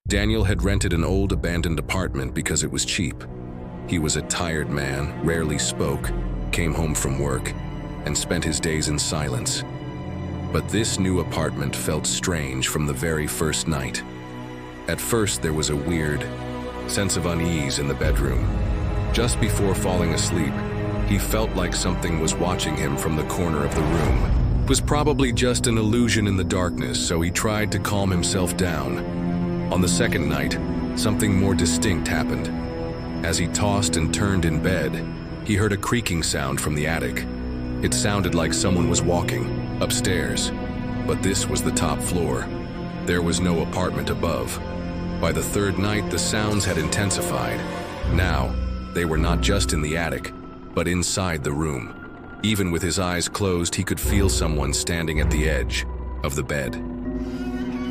Daniel had rented an old abandoned apartment because it was cheap. He was a tired man, rarely spoke, came home from work, and spent his days in silence. But this new apartment felt strange from the very first night. At first, there was a weird sense of unease in the bedroom. Just before falling asleep, he felt like something was watching him from the corner of the room. It was probably just an illusion in the darkness, so he tried to calm himself down. On the second night, something more distinct happened. As he tossed and turned in bed, he heard a creaking sound from the attic. It sounded like someone was walking upstairs, but this was the top floor. There was no apartment above. By the third night, the sounds had intensified. Now, they were not just in the attic, but inside the room. Even with his eyes closed, he could feel someone standing at the edge of the bed.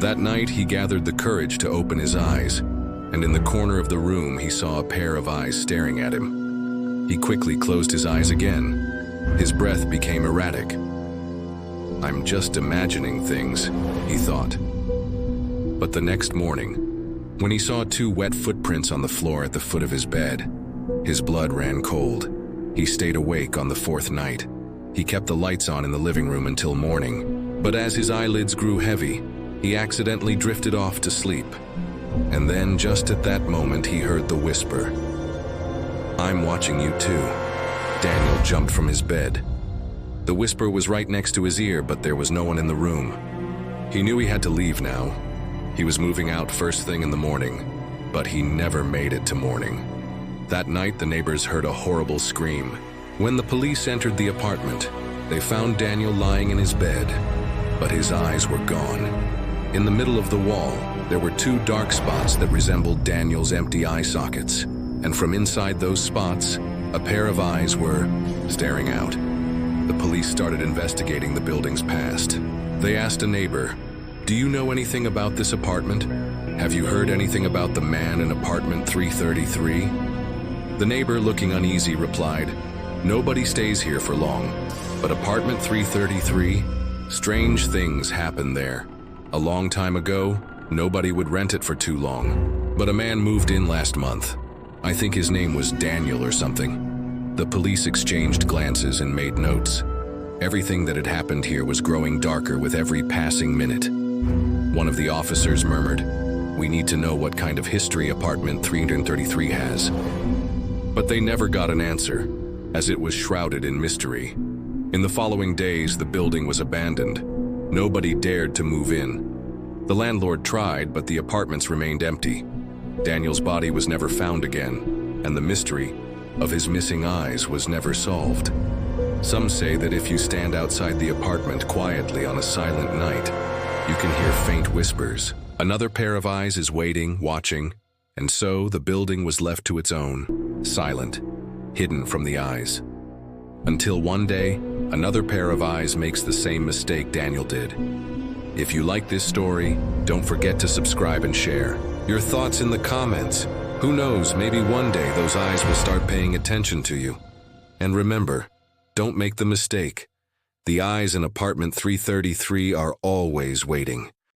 That night, he gathered the courage to open his eyes, and in the corner of the room, he saw a pair of eyes staring at him. He quickly closed his eyes again. His breath became erratic. "I'm just imagining things," he thought. But the next morning, when he saw two wet footprints on the floor at the foot of his bed, his blood ran cold. He stayed awake on the fourth night. He kept the lights on in the living room until morning, but as his eyelids grew heavy, he accidentally drifted off to sleep. And then, just at that moment, he heard the whisper, "I'm watching you too." Daniel jumped from his bed. The whisper was right next to his ear, but there was no one in the room. He knew he had to leave now. He was moving out first thing in the morning, but he never made it to morning. That night, the neighbors heard a horrible scream. When the police entered the apartment, they found Daniel lying in his bed, but his eyes were gone. In the middle of the wall, there were two dark spots that resembled Daniel's empty eye sockets, and from inside those spots, a pair of eyes were staring out. The police started investigating the building's past. They asked a neighbor, "Do you know anything about this apartment? Have you heard anything about the man in apartment 333? The neighbor, looking uneasy, replied, "Nobody stays here for long, but apartment 333, strange things happen there. A long time ago, nobody would rent it for too long, but a man moved in last month. I think his name was Daniel or something." The police exchanged glances and made notes. Everything that had happened here was growing darker with every passing minute. One of the officers murmured, "We need to know what kind of history apartment 333 has." But they never got an answer, as it was shrouded in mystery. In the following days, the building was abandoned. Nobody dared to move in. The landlord tried, but the apartments remained empty. Daniel's body was never found again, and the mystery of his missing eyes was never solved. Some say that if you stand outside the apartment quietly on a silent night, you can hear faint whispers. Another pair of eyes is waiting, watching, and so the building was left to its own, silent, hidden from the eyes. Until one day, another pair of eyes makes the same mistake Daniel did. If you like this story, don't forget to subscribe and share your thoughts in the comments. Who knows, maybe one day those eyes will start paying attention to you. And remember, don't make the mistake. The eyes in apartment 333 are always waiting.